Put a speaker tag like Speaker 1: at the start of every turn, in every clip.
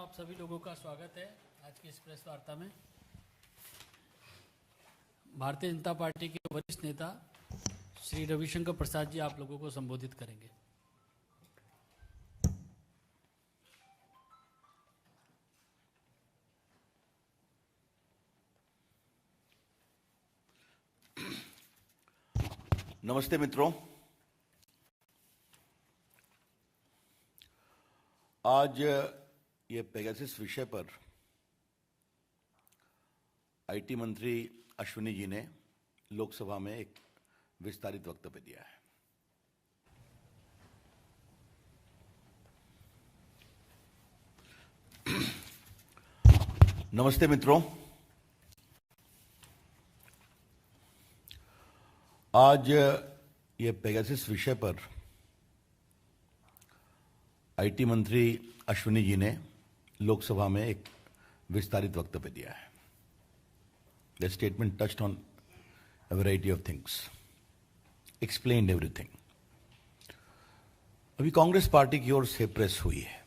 Speaker 1: आप सभी लोगों का स्वागत है आज की इस प्रेस वार्ता में। भारतीय जनता पार्टी के वरिष्ठ नेता श्री रविशंकर प्रसाद जी आप लोगों को संबोधित करेंगे।
Speaker 2: नमस्ते मित्रों, आज ये पेगासस विषय पर आईटी मंत्री अश्विनी जी ने लोकसभा में एक विस्तारित वक्तव्य दिया है। नमस्ते मित्रों, आज ये पेगासस विषय पर आईटी मंत्री अश्विनी जी ने लोकसभा में एक विस्तारित वक्तव्य दिया है। The statement touched on a variety of things, explained everything. अभी कांग्रेस पार्टी की ओर से प्रेस हुई है।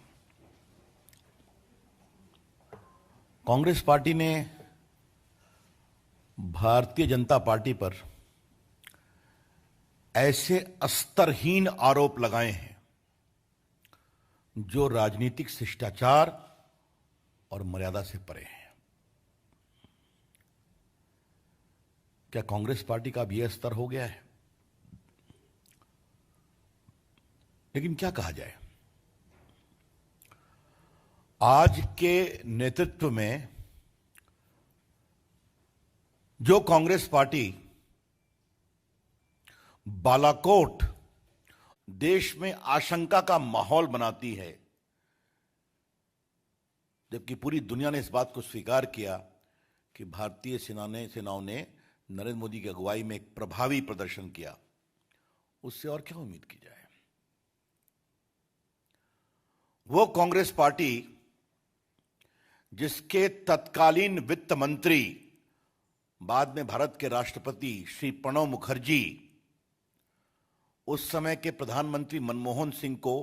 Speaker 2: कांग्रेस पार्टी ने भारतीय जनता पार्टी पर ऐसे स्तरहीन आरोप लगाए हैं जो राजनीतिक शिष्टाचार और मर्यादा से परे हैं। क्या कांग्रेस पार्टी का अब यह स्तर हो गया है? लेकिन क्या कहा जाए, आज के नेतृत्व में जो कांग्रेस पार्टी बालाकोट देश में आशंका का माहौल बनाती है, जबकि पूरी दुनिया ने इस बात को स्वीकार किया कि भारतीय सेनाओं ने नरेंद्र मोदी की अगुवाई में एक प्रभावी प्रदर्शन किया, उससे और क्या उम्मीद की जाए। वो कांग्रेस पार्टी जिसके तत्कालीन वित्त मंत्री, बाद में भारत के राष्ट्रपति श्री प्रणब मुखर्जी उस समय के प्रधानमंत्री मनमोहन सिंह को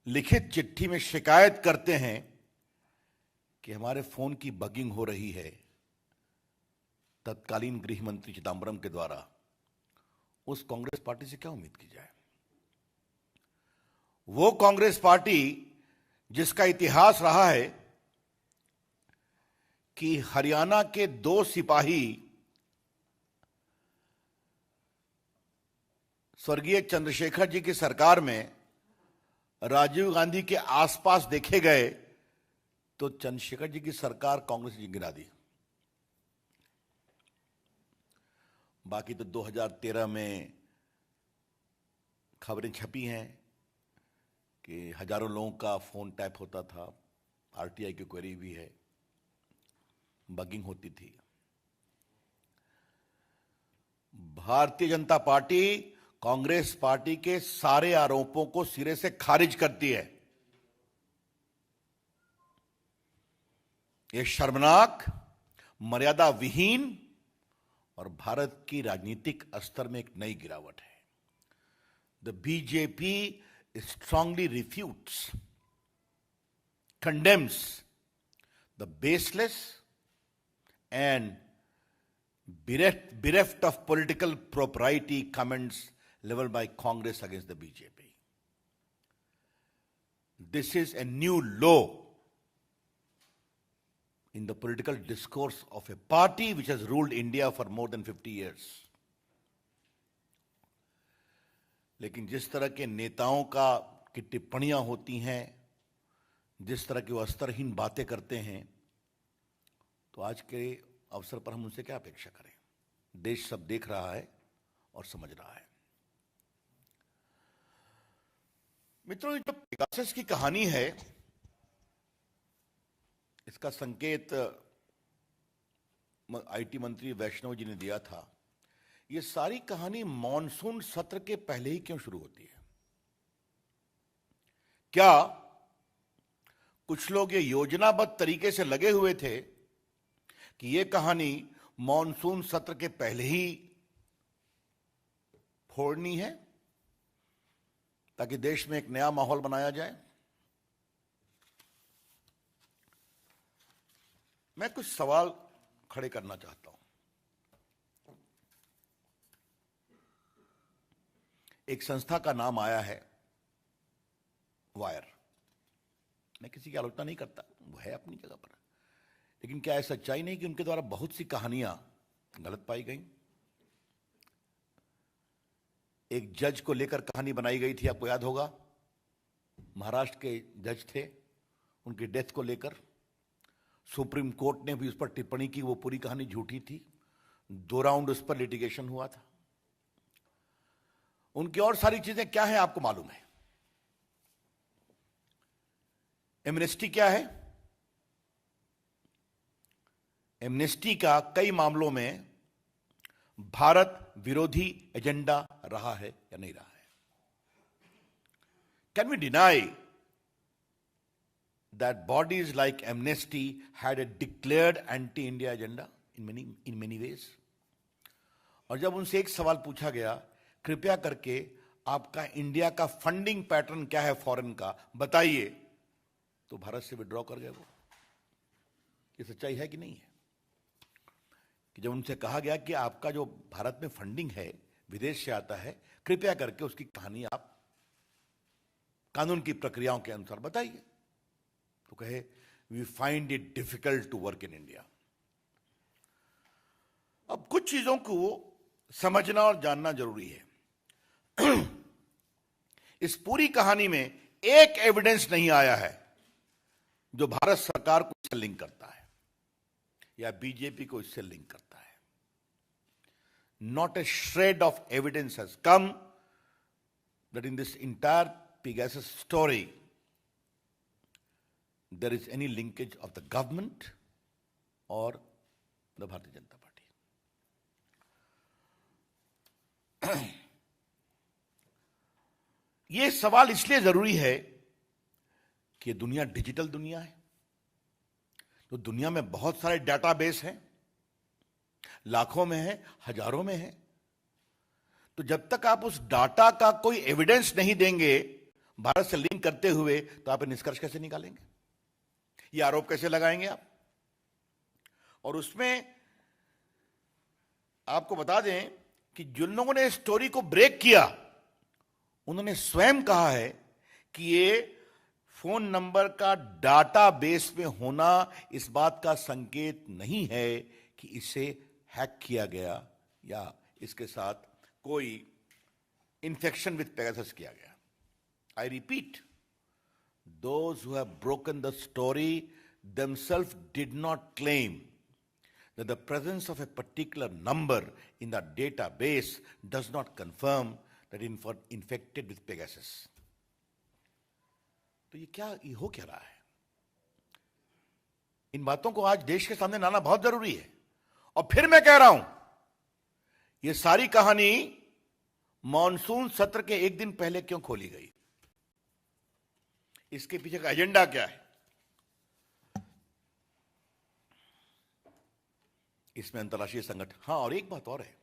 Speaker 2: लिखित चिट्ठी में शिकायत करते हैं कि हमारे फोन की बगिंग हो रही है, तत्कालीन गृह मंत्री चिदंबरम के द्वारा। उस कांग्रेस पार्टी से क्या उम्मीद की जाए। वो कांग्रेस पार्टी जिसका इतिहास रहा है कि हरियाणा के 2 सिपाही स्वर्गीय चंद्रशेखर जी की सरकार में राजीव गांधी के आसपास देखे गए तो चंद्रशेखर जी की सरकार कांग्रेस जी गिरा दी। बाकी तो 2013 में खबरें छपी हैं कि हजारों लोगों का फोन टैप होता था, आरटीआई की क्वेरी भी है, बगिंग होती थी। भारतीय जनता पार्टी कांग्रेस पार्टी के सारे आरोपों को सिरे से खारिज करती है। यह शर्मनाक, मर्यादा विहीन और भारत की राजनीतिक स्तर में एक नई गिरावट है। The BJP strongly refutes, condemns the baseless and bereft of political propriety comments leveled by Congress against the BJP. This is a new low in the political discourse of a party which has ruled India for more than 50 years. लेकिन जिस तरह के नेताओं की टिप्पणियां होती हैं, जिस तरह की वो स्तरहीन बातें करते हैं, तो आज के अवसर पर हम उनसे क्या अपेक्षा करें। देश सब देख रहा है और समझ रहा है। मित्रों, जो पेगासस की कहानी है, इसका संकेत आईटी मंत्री वैष्णव जी ने दिया था। यह सारी कहानी मॉनसून सत्र के पहले ही क्यों शुरू होती है? क्या कुछ लोग ये योजनाबद्ध तरीके से लगे हुए थे कि यह कहानी मॉनसून सत्र के पहले ही फोड़नी है ताकि देश में एक नया माहौल बनाया जाए? मैं कुछ सवाल खड़े करना चाहता हूं। एक संस्था का नाम आया है वायर। मैं किसी की आलोचना नहीं करता, वो है अपनी जगह पर, लेकिन क्या है सच्चाई नहीं कि उनके द्वारा बहुत सी कहानियां गलत पाई गई। एक जज को लेकर कहानी बनाई गई थी, आपको याद होगा, महाराष्ट्र के जज थे, उनकी डेथ को लेकर सुप्रीम कोर्ट ने भी उस पर टिप्पणी की, वो पूरी कहानी झूठी थी। 2 राउंड उस पर लिटिगेशन हुआ था। उनकी और सारी चीजें क्या है आपको मालूम है। एमनेस्टी क्या है? एमनेस्टी का कई मामलों में भारत विरोधी एजेंडा रहा है या नहीं रहा है? Can we deny that bodies like Amnesty had a declared anti-India agenda in many ways? और जब उनसे एक सवाल पूछा गया, कृपया करके आपका इंडिया का फंडिंग पैटर्न क्या है फॉरेन का बताइए, तो भारत से विड्रॉ कर गए वो। ये सच्चाई है कि नहीं है? कि जब उनसे कहा गया कि आपका जो भारत में फंडिंग है विदेश से आता है, कृपया करके उसकी कहानी आप कानून की प्रक्रियाओं के अनुसार बताइए, तो कहे we find it difficult to work in India. अब कुछ चीजों को समझना और जानना जरूरी है। इस पूरी कहानी में एक एविडेंस नहीं आया है जो भारत सरकार को इससे लिंक करता है या बीजेपी को इससे लिंक करता है। Not a shred of evidence has come that in this entire Pegasus story there is any linkage of the government or the Bharatiya Janata Party. ये सवाल इसलिए जरूरी है कि ये दुनिया डिजिटल दुनिया है, तो दुनिया में बहुत सारे डाटाबेस हैं, लाखों में है, हजारों में है। तो जब तक आप उस डाटा का कोई एविडेंस नहीं देंगे भारत से लिंक करते हुए, तो आप निष्कर्ष कैसे निकालेंगे, ये आरोप कैसे लगाएंगे आप? और उसमें आपको बता दें कि जिन लोगों ने स्टोरी को ब्रेक किया, उन्होंने स्वयं कहा है कि ये फोन नंबर का डाटा बेस में होना इस बात का संकेत नहीं है कि इसे हैक किया गया या इसके साथ कोई इंफेक्शन विथ पेगासस किया गया। I repeat, those who have broken the story themselves did not claim that the presence of a particular number in the database does not confirm that infected with Pegasus. तो ये हो क्या रहा है? इन बातों को आज देश के सामने लाना बहुत जरूरी है। और फिर मैं कह रहा हूं, ये सारी कहानी मॉनसून सत्र के एक दिन पहले क्यों खोली गई? इसके पीछे का एजेंडा क्या है? इसमें अंतर्राष्ट्रीय संगठन, हाँ, और एक बात और है,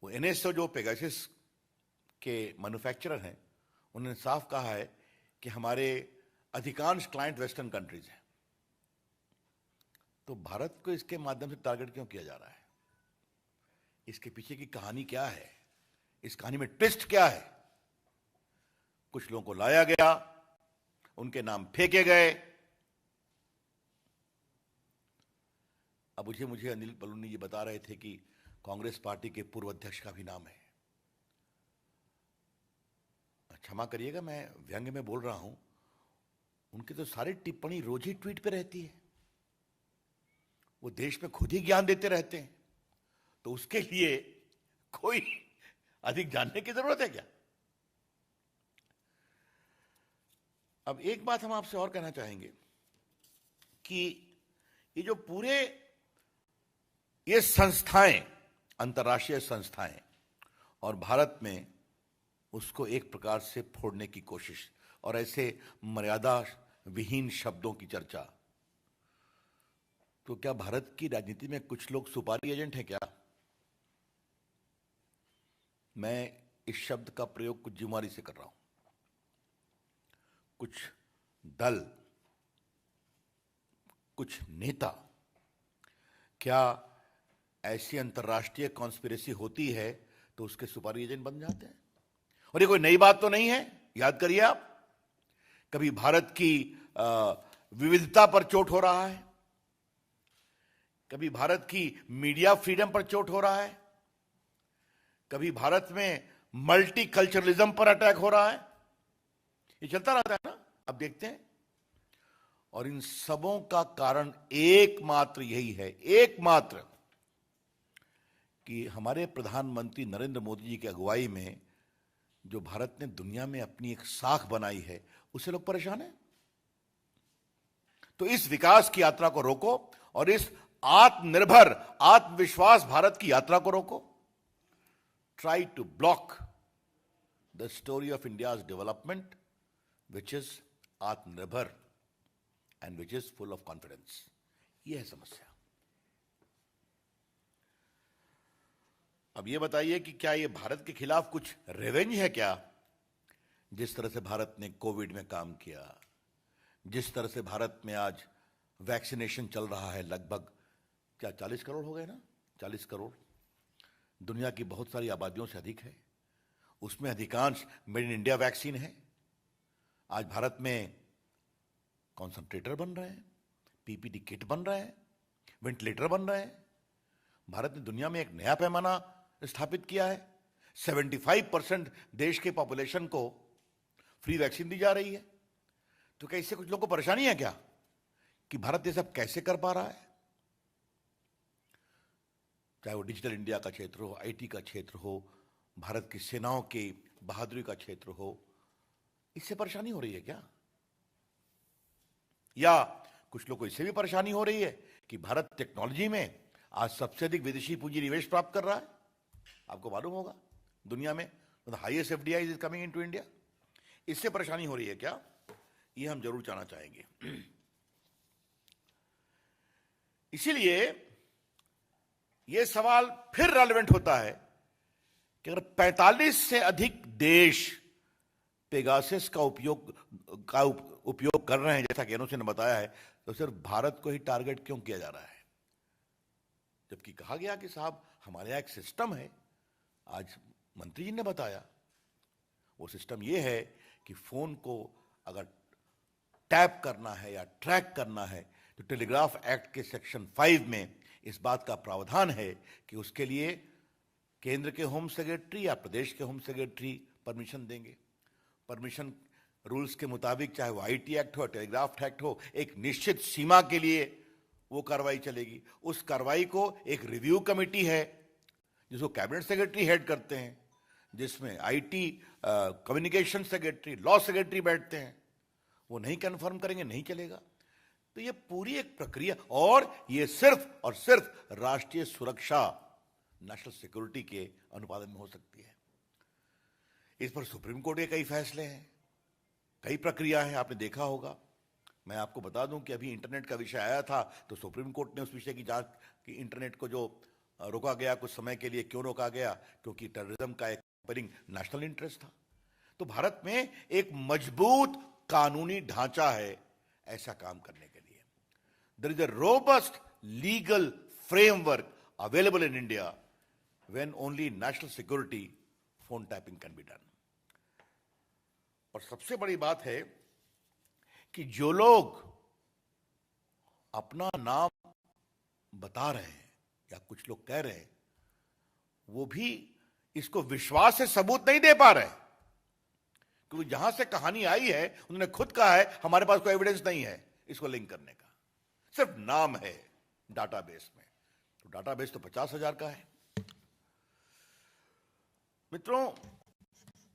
Speaker 2: वो एनएसओ जो पेगासस के मैन्युफैक्चरर हैं, उन्होंने साफ कहा है कि हमारे अधिकांश क्लाइंट वेस्टर्न कंट्रीज हैं। तो भारत को इसके माध्यम से टारगेट क्यों किया जा रहा है? इसके पीछे की कहानी क्या है? इस कहानी में ट्विस्ट क्या है? कुछ लोगों को लाया गया, उनके नाम फेंके गए। अब मुझे अनिल बलूनी जी बता रहे थे कि कांग्रेस पार्टी के पूर्व अध्यक्ष का भी नाम है। क्षमा करिएगा, मैं व्यंग्य में बोल रहा हूं, उनकी तो सारी टिप्पणी रोज ही ट्वीट पे रहती है, वो देश में खुद ही ज्ञान देते रहते हैं, तो उसके लिए कोई अधिक जानने की जरूरत है क्या? अब एक बात हम आपसे और कहना चाहेंगे कि ये जो पूरे ये संस्थाएं, अंतर्राष्ट्रीय संस्थाएं, और भारत में उसको एक प्रकार से फोड़ने की कोशिश और ऐसे मर्यादा विहीन शब्दों की चर्चा, तो क्या भारत की राजनीति में कुछ लोग सुपारी एजेंट हैं क्या? मैं इस शब्द का प्रयोग कुछ जिम्मेदारी से कर रहा हूं। कुछ दल कुछ नेता क्या ऐसी अंतर्राष्ट्रीय कॉन्स्पिरेसी होती है तो उसके सुपारी एजेंट बन जाते हैं। और ये कोई नई बात तो नहीं है, याद करिए आप, कभी भारत की विविधता पर चोट हो रहा है, कभी भारत की मीडिया फ्रीडम पर चोट हो रहा है, कभी भारत में मल्टी कल्चरलिज्म पर अटैक हो रहा है। ये चलता रहता है ना, आप देखते हैं। और इन सबों का कारण एकमात्र यही है, एकमात्र, कि हमारे प्रधानमंत्री नरेंद्र मोदी जी की अगुवाई में जो भारत ने दुनिया में अपनी एक साख बनाई है, उससे लोग परेशान हैं। तो इस विकास की यात्रा को रोको और इस आत्मनिर्भर आत्मविश्वास भारत की यात्रा को रोको। Try to block the story of India's development which is आत्मनिर्भर and which is full of confidence. यह है समस्या। अब यह बताइए कि क्या यह भारत के खिलाफ कुछ रिवेंज है क्या? जिस तरह से भारत ने कोविड में काम किया, जिस तरह से भारत में आज वैक्सीनेशन चल रहा है, लगभग क्या 40 करोड़ हो गए ना, 40 करोड़, दुनिया की बहुत सारी आबादियों से अधिक है, उसमें अधिकांश मेड इन इंडिया वैक्सीन है। आज भारत में कॉन्संट्रेटर बन रहे हैं, पीपीटी किट बन रहे हैं, वेंटिलेटर बन रहे हैं। भारत ने दुनिया में एक नया पैमाना स्थापित किया है। 75% देश के पॉपुलेशन को फ्री वैक्सीन दी जा रही है। तो क्या इससे कुछ लोगों को परेशानी है क्या कि भारत ये सब कैसे कर पा रहा है? चाहे वो डिजिटल इंडिया का क्षेत्र हो, आईटी का क्षेत्र हो, भारत की सेनाओं की बहादुरी का क्षेत्र हो, इससे परेशानी हो रही है क्या? या कुछ लोग को इससे भी परेशानी हो रही है कि भारत टेक्नोलॉजी में आज सबसे अधिक विदेशी पूंजी निवेश प्राप्त कर रहा है। आपको मालूम होगा दुनिया में highest FDI is coming into India. इससे परेशानी हो रही है क्या? ये हम जरूर जानना चाहेंगे। इसीलिए यह सवाल फिर रेलेवेंट होता है कि अगर 45 से अधिक देश पेगासस का उपयोग कर रहे हैं, जैसा कि एनओसी ने बताया है, तो सिर्फ भारत को ही टारगेट क्यों किया जा रहा है? जबकि कहा गया कि साहब हमारे यहां एक सिस्टम है। आज मंत्री जी ने बताया वो सिस्टम ये है कि फोन को अगर टैप करना है या ट्रैक करना है तो टेलीग्राफ एक्ट के सेक्शन 5 में इस बात का प्रावधान है कि उसके लिए केंद्र के होम सेक्रेटरी या प्रदेश के होम सेक्रेटरी परमिशन देंगे। परमिशन रूल्स के मुताबिक, चाहे वो आईटी एक्ट हो, टेलीग्राफ एक्ट हो, एक निश्चित सीमा के लिए वो कार्रवाई चलेगी। उस कार्रवाई को एक रिव्यू कमेटी है जिसको कैबिनेट सेक्रेटरी हेड करते हैं, जिसमें IT, communication secretary, law secretary बैठते हैं। वो नहीं कंफर्म करेंगे नहीं चलेगा। तो ये पूरी एक प्रक्रिया, और ये सिर्फ और सिर्फ राष्ट्रीय सुरक्षा, नेशनल सिक्योरिटी के अनुपालन में हो सकती है। इस पर सुप्रीम कोर्ट के कई फैसले हैं, कई प्रक्रिया है, आपने देखा होगा। मैं आपको बता दूं कि अभी इंटरनेट का विषय आया था तो सुप्रीम कोर्ट ने उस विषय की जांच की। इंटरनेट को जो रोका गया कुछ समय के लिए, क्यों रोका गया? क्योंकि टेररिज्म का एक कंपेयरिंग नेशनल इंटरेस्ट था। तो भारत में एक मजबूत कानूनी ढांचा है ऐसा काम करने के लिए। There is a robust legal framework available in India when only national security phone tapping can be done. और सबसे बड़ी बात है कि जो लोग अपना नाम बता रहे हैं या कुछ लोग कह रहे हैं, वो भी इसको विश्वास से सबूत नहीं दे पा रहे, क्योंकि जहां से कहानी आई है उन्होंने खुद कहा है हमारे पास कोई एविडेंस नहीं है इसको लिंक करने का, सिर्फ नाम है डाटाबेस में। तो डाटाबेस तो 50,000 का है। मित्रों,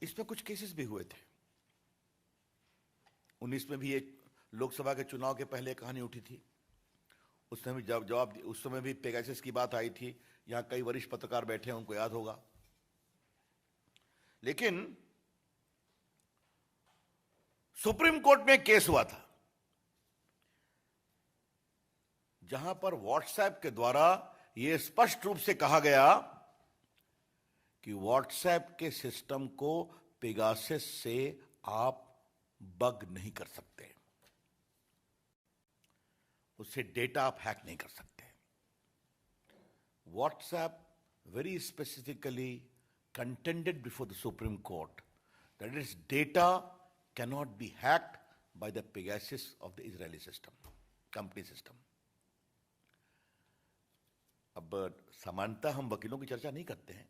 Speaker 2: इसमें कुछ केसेस भी हुए थे। 19 में भी एक लोकसभा के चुनाव के पहले कहानी उठी थी। उस समय भी उस समय भी पेगासस की बात आई थी। यहां कई वरिष्ठ पत्रकार बैठे हैं, उनको याद होगा। लेकिन सुप्रीम कोर्ट में केस हुआ था जहां पर व्हाट्सएप के द्वारा यह स्पष्ट रूप से कहा गया कि व्हाट्सएप के सिस्टम को पेगासस से आप बग नहीं कर सकते। उससे डेटा आप हैक नहीं कर सकते। WhatsApp very specifically contended before the Supreme Court that its data cannot be hacked by the Pegasus of the Israeli system, company system. अब सामान्यतः हम वकीलों की चर्चा नहीं करते हैं,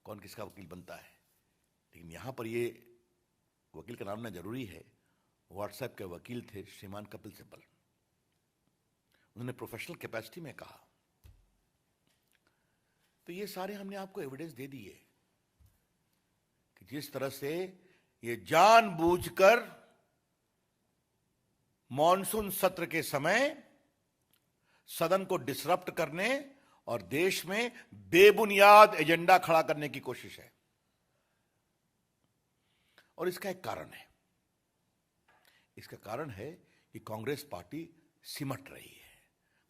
Speaker 2: कौन किसका वकील बनता है, लेकिन यहां पर ये वकील का नाम ना जरूरी है। WhatsApp के वकील थे श्रीमान कपिल सिब्बल। उन्होंने प्रोफेशनल कैपेसिटी में कहा। तो ये सारे हमने आपको एविडेंस दे दिए कि जिस तरह से ये जानबूझकर मॉनसून सत्र के समय सदन को डिसरप्ट करने और देश में बेबुनियाद एजेंडा खड़ा करने की कोशिश है। और इसका एक कारण है, इसका कारण है कि कांग्रेस पार्टी सिमट रही है,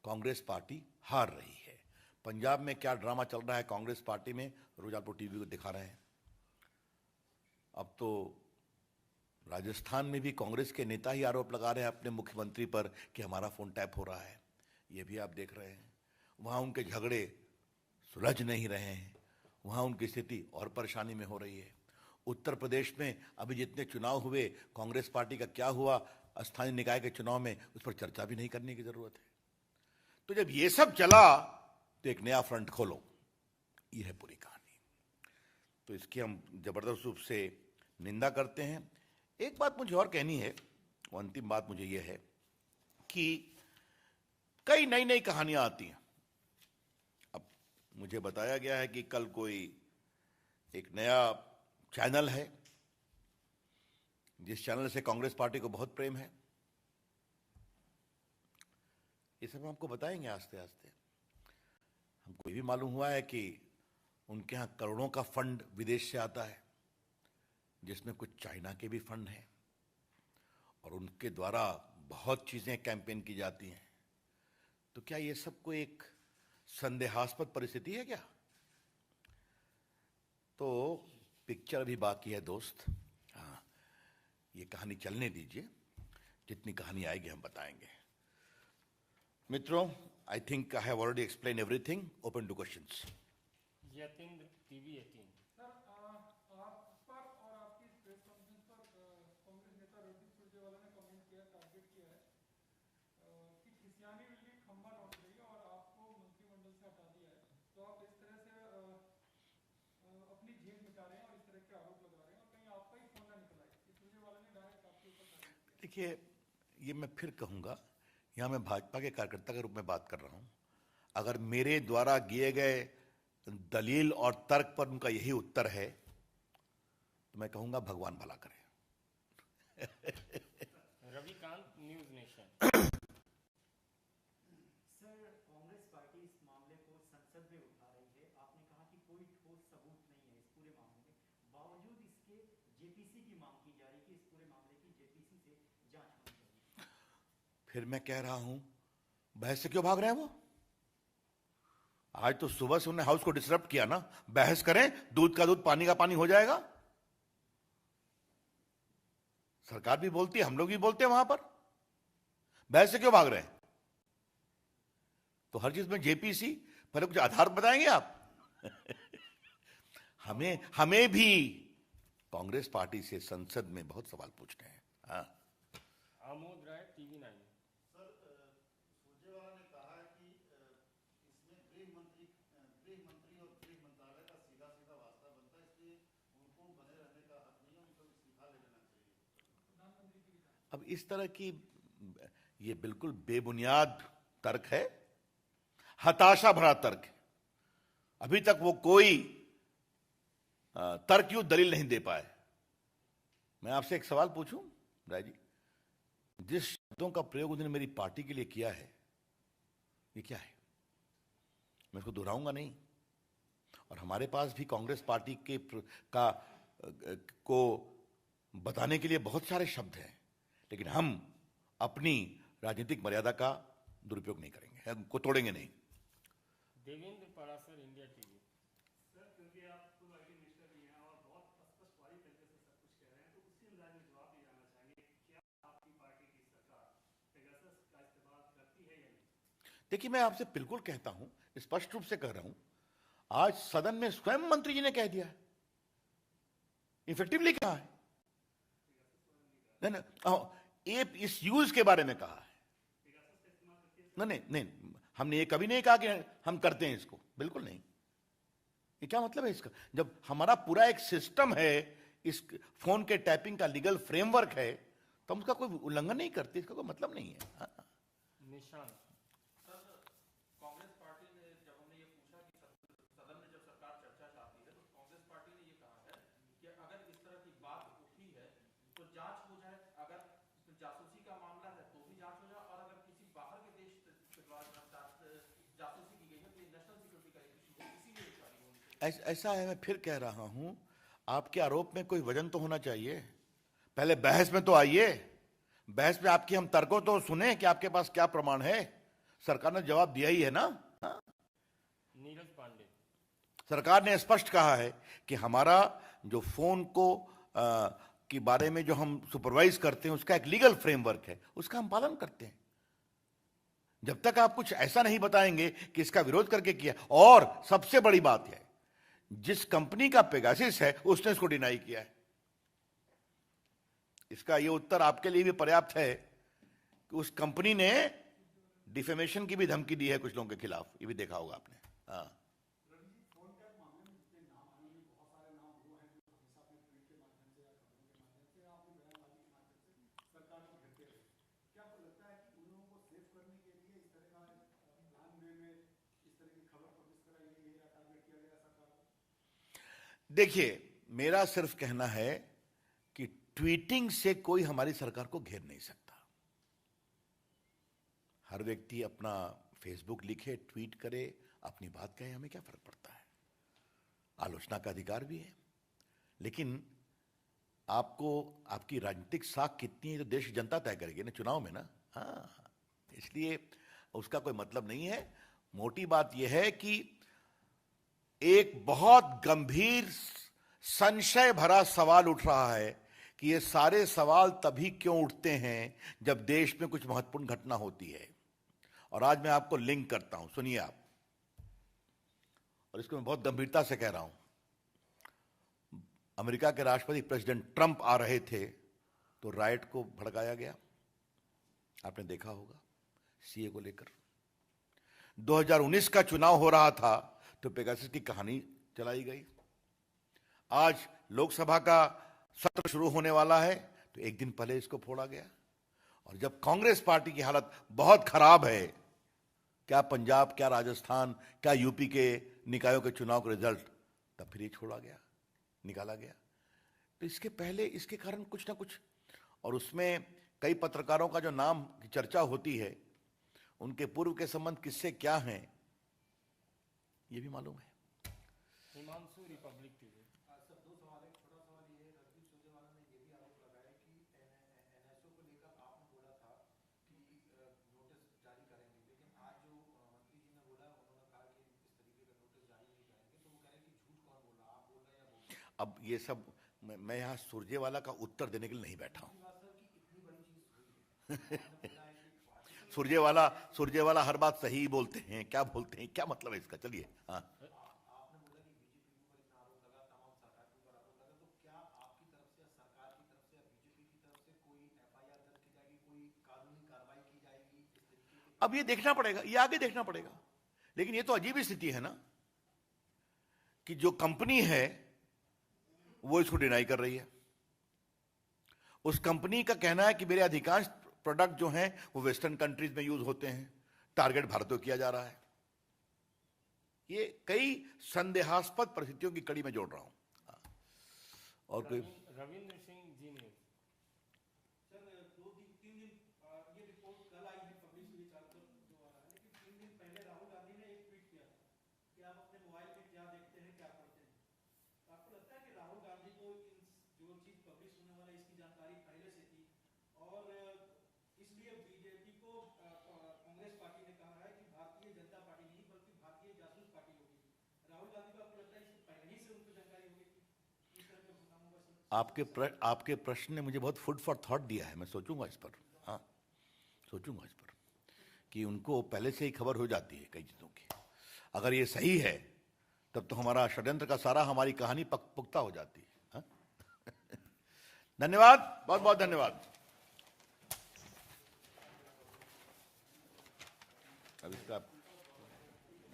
Speaker 2: कांग्रेस पार्टी हार रही है। पंजाब में क्या ड्रामा चल रहा है कांग्रेस पार्टी में, रोज आपको टीवी को दिखा रहे हैं। अब तो राजस्थान में भी कांग्रेस के नेता ही आरोप लगा रहे हैं अपने मुख्यमंत्री पर कि हमारा फोन टैप हो रहा है, ये भी आप देख रहे हैं। वहां उनके झगड़े सुलझ नहीं रहे हैं, वहां उनकी स्थिति और परेशानी में हो रही है। उत्तर प्रदेश में अभी जितने चुनाव हुए, कांग्रेस पार्टी का क्या हुआ स्थानीय निकाय के चुनाव में, उस पर चर्चा भी नहीं करने की जरूरत है। तो जब ये सब चला तो एक नया फ्रंट खोलो, ये है पूरी कहानी। तो इसकी हम जबरदस्त रूप से निंदा करते हैं। एक बात मुझे और कहनी है, अंतिम बात मुझे यह है कि कई नई नई कहानियां आती हैं। अब मुझे बताया गया है कि कल कोई एक नया चैनल है जिस चैनल से कांग्रेस पार्टी को बहुत प्रेम है। ये सब हम आपको बताएंगे आस्ते आस्ते। हमको ये भी मालूम हुआ है कि उनके यहाँ करोड़ों का फंड विदेश से आता है, जिसमें कुछ चाइना के भी फंड हैं, और उनके द्वारा बहुत चीजें कैंपेन की जाती हैं। तो क्या ये सब कोई एक संदेहास्पद परिस्थिति है क्या? तो पिक्चर अभी बाकी है दोस्त। हाँ, ये कहानी चलने दीजिए, जितनी कहानी आएगी हम बताएंगे। मित्रों, I think I have already explain everything. Open two questions.
Speaker 3: Yatin TV 18।
Speaker 4: Sir, आप पर और आपकी प्रेस कॉन्फ्रेंस पर कांग्रेस नेता रणदीप सुरजेवाला ने कमेंट किया, टारगेट किया है कि खिसियानी बिल्ली खंबा लौट रही है और आपको मंत्रिमंडल से हटा दिया है। तो आप इस तरह से अपनी झेल मिटा रहे हैं और इस तरह के आरोप लगा रहे हैं, और कहीं आपका ही फोन ना निकल आए। सुरजेवाला ने डायरेक्ट आपके ऊपर टारगेट किया।
Speaker 2: देखिए, ये मैं फिर कहूंगा, यहां मैं भाजपा के कार्यकर्ता के रूप में बात कर रहा हूं। अगर मेरे द्वारा दिए गए दलील और तर्क पर उनका यही उत्तर है तो मैं कहूंगा भगवान भला करे।
Speaker 3: Ravikant, news nation.
Speaker 5: Sir, Congress party इस मामले को संसद में उठा रही है। आपने कहा कि कोई ठोस सबूत नहीं है इस पूरे मामले में, बावजूद इसके जेपीसी की मांग की जा रही है कि इस पूरे मामले की जेपीसी से जांच होनी चाहिए।
Speaker 2: फिर मैं कह रहा हूं, बहस से क्यों भाग रहे हैं वो? आज तो सुबह से उन्होंने हाउस को डिसरप्ट किया ना। बहस करें, दूध का दूध पानी का पानी हो जाएगा। सरकार भी बोलती है, हम लोग भी बोलते हैं वहां पर। बहस से क्यों भाग रहे हैं? तो हर चीज में जेपीसी, पहले कुछ आधार बताएंगे आप। हमें भी कांग्रेस पार्टी से संसद में बहुत सवाल पूछने हैं। हाँ,
Speaker 3: आमोद राय, टीवी 9।
Speaker 6: सर, सुरजेवाला ने कहा है कि इसमें गृह मंत्री और गृह मंत्रालय का सीधा सीधा वास्ता बनता है, इसलिए उनको बने रहने का हक नहीं है, उनको इस्तीफा ले लेना चाहिए।
Speaker 2: अब इस तरह की ये बिल्कुल बेबुनियाद तर्क है, हताशा भरा तर्क है। अभी तक वो कोई तर्कयुक्त दलील नहीं दे पाए। मैं आपसे एक सवाल पूछूं राय जी, जिस शब्दों का प्रयोग उन्होंने मेरी पार्टी के लिए किया है, ये क्या है? मैं इसको दोहराऊंगा नहीं। और हमारे पास भी कांग्रेस पार्टी को बताने के लिए बहुत सारे शब्द हैं, लेकिन हम अपनी राजनीतिक मर्यादा का दुरुपयोग नहीं करेंगे, उनको तोड़ेंगे नहीं।
Speaker 3: Devendra Parashar, India TV.
Speaker 6: Sir, क्योंकि आप खुद आईटी मिनिस्टर भी हैं और बहुत स्पष्टवादी तरीके से सब कुछ कह रहे हैं, तो उसी अंदाज में जवाब भी जानना चाहेंगे, क्या आपकी पार्टी की सरकार पेगासस का इस्तेमाल करती
Speaker 2: देखिए, मैं आपसे बिल्कुल कहता हूं, स्पष्ट रूप से कह रहा हूं, आज सदन में स्वयं मंत्री जी ने कह दिया है, इफेक्टिवली कहा है, नहीं नहीं, ये इस यूज के बारे में कहा है। नहीं नहीं नहीं, हमने ये कभी नहीं कहा कि हम करते हैं इसको, बिल्कुल नहीं। ये क्या मतलब है इसका? जब हमारा पूरा एक सिस्टम है, इस फोन के टैपिंग का लीगल फ्रेमवर्क है, तो हम उसका कोई उल्लंघन नहीं करते, इसका कोई मतलब नहीं है। हाँ।
Speaker 3: निशान
Speaker 7: कांग्रेस पार्टी ने, जब हमने ये पूछा कि सदन में जब सरकार चर्चा चाहती है, तो कांग्रेस पार्टी ने ये कहा है कि अगर इस तरह की बात उठी है तो जांच हो जाए, अगर जासूसी का मामला है तो भी जांच हो जाए, और अगर किसी बाहर के देश के द्वारा जासूसी की गई है तो ये नेशनल सिक्योरिटी का इशू है, इसीलिए इंक्वायरी होनी चाहिए।
Speaker 2: ऐसा है, मैं फिर कह रहा हूं, आपके आरोप में कोई वजन तो होना चाहिए। पहले बहस में तो आइए, बहस में आपकी हम तर्कों तो सुने कि आपके पास क्या प्रमाण है। सरकार ने जवाब दिया ही है ना।
Speaker 3: नीरज पांडे
Speaker 2: सरकार ने स्पष्ट कहा है कि हमारा जो फोन को के बारे में जो हम सुपरवाइज करते हैं, उसका एक लीगल फ्रेमवर्क है, उसका हम पालन करते हैं। जब तक आप कुछ ऐसा नहीं बताएंगे कि इसका विरोध करके किया, और सबसे बड़ी बात है, जिस कंपनी का पेगासिस है उसने इसको डिनाई किया है। इसका ये उत्तर आपके लिए भी पर्याप्त है कि उस कंपनी ने डिफेमेशन की भी धमकी दी है कुछ लोगों के खिलाफ, ये भी देखा होगा आपने। हाँ, देखिए, मेरा सिर्फ कहना है कि ट्वीटिंग से कोई हमारी सरकार को घेर नहीं सकता। हर व्यक्ति अपना फेसबुक लिखे, ट्वीट करे, अपनी बात कहे, हमें क्या फर्क पड़ता है। आलोचना का अधिकार भी है, लेकिन आपको आपकी राजनीतिक साख कितनी है तो देश की जनता तय करेगी ना, चुनाव में ना। हाँ, इसलिए उसका कोई मतलब नहीं है। मोटी बात यह है कि एक बहुत गंभीर संशय भरा सवाल उठ रहा है कि ये सारे सवाल तभी क्यों उठते हैं जब देश में कुछ महत्वपूर्ण घटना होती है। और आज मैं आपको लिंक करता हूं, सुनिए आप, और इसको मैं बहुत गंभीरता से कह रहा हूं। अमेरिका के राष्ट्रपति प्रेसिडेंट ट्रंप आ रहे थे तो राइट को भड़काया गया, आपने देखा होगा, सीए को लेकर। 2019 का चुनाव हो रहा था तो पेगासस की कहानी चलाई गई। आज लोकसभा का सत्र शुरू होने वाला है तो एक दिन पहले इसको फोड़ा गया। और जब कांग्रेस पार्टी की हालत बहुत खराब है, क्या पंजाब, क्या राजस्थान, क्या यूपी के निकायों के चुनाव का रिजल्ट, तब फिर ये छोड़ा गया, निकाला गया। तो इसके पहले इसके कारण कुछ ना कुछ, और उसमें कई पत्रकारों का जो नाम की चर्चा होती है, उनके पूर्व के संबंध किससे क्या हैं, ये भी मालूम है।
Speaker 3: हिमांशु रिपब्लिक टीवी
Speaker 7: सर, दो सवाल है। छोटा सवाल ये है, रणदीप सुरजेवाला ने ये भी आरोप लगाया कि एनएसओ को लेकर आपने बोला था कि नोटिस जारी करेंगे, लेकिन आज जो मंत्री जी ने बोला, उन्होंने कहा कि इस तरीके का नोटिस जारी नहीं करेंगे। तो वो कह रहे हैं कि झूठ कौन बोल रहा, आप बोल रहे हैं या बोल रहे हैं?
Speaker 2: अब ये सब मैं यहाँ सुरजेवाला का उत्तर देने के लिए नहीं बैठा हूं। सुरजेवाला हर बात सही बोलते हैं, क्या बोलते हैं, क्या मतलब है इसका? चलिए। हाँ,
Speaker 7: आपने बोला कि बीजेपी के ऊपर इतना आरोप लगा, तमाम सरकार के ऊपर आरोप लगा, तो क्या आपकी तरफ से, सरकार की तरफ से या बीजेपी की तरफ से कोई एफआईआर दर्ज की जाएगी, कोई कानूनी कार्रवाई की जाएगी इस तरीके की?
Speaker 2: अब ये देखना पड़ेगा, ये आगे देखना पड़ेगा। लेकिन ये तो अजीब स्थिति है ना कि जो कंपनी है वो इसको डिनाई कर रही है। उस कंपनी का कहना है कि मेरे अधिकांश प्रोडक्ट जो हैं वो वेस्टर्न कंट्रीज में यूज होते हैं, टारगेट भारत को किया जा रहा है। ये कई संदेहास्पद परिस्थितियों की कड़ी में जोड़ रहा हूं। और कोई
Speaker 3: रविंद्र सिंह जी न्यूज
Speaker 5: सर, 2-3 दिन ये रिपोर्ट कल आई है, पब्लिश हुई, चालू जो आ रहा है, लेकिन 3 दिन पहले राहुल गांधी ने एक ट्वीट किया था कि आप अपने मोबाइल में क्या देखते हैं, क्या पढ़ते हैं। तो आपको लगता है कि राहुल गांधी को जो चीज पब्लिश होने वाला है इसकी जानकारी पहले से थी, और इसलिए बीजेपी को कांग्रेस पार्टी ने कहा है कि भारतीय जनता पार्टी नहीं बल्कि भारतीय जासूस पार्टी होगी। राहुल गांधी को आपको लगता है इससे पहले ही से उनको जानकारी होगी कि इस तरह का प्रोग्राम होगा? सब
Speaker 2: आपके प्रश्न ने मुझे बहुत फूड फॉर थॉट दिया है, मैं सोचूंगा इस पर। हाँ, सोचूंगा इस पर। कि उनको पहले से ही खबर हो जाती है कई चीज़ों की। अगर ये सही है तब तो हमारा षड्यंत्र का सारा, हमारी कहानी पुख्ता हो जाती है। हाँ? धन्यवाद, बहुत बहुत धन्यवाद। अब इसका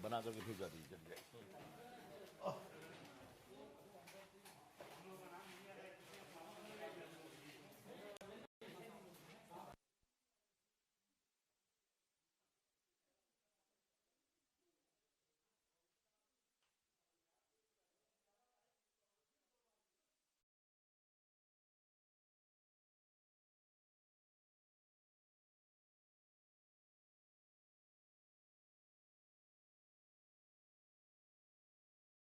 Speaker 2: बना करके भेजा दीजिए।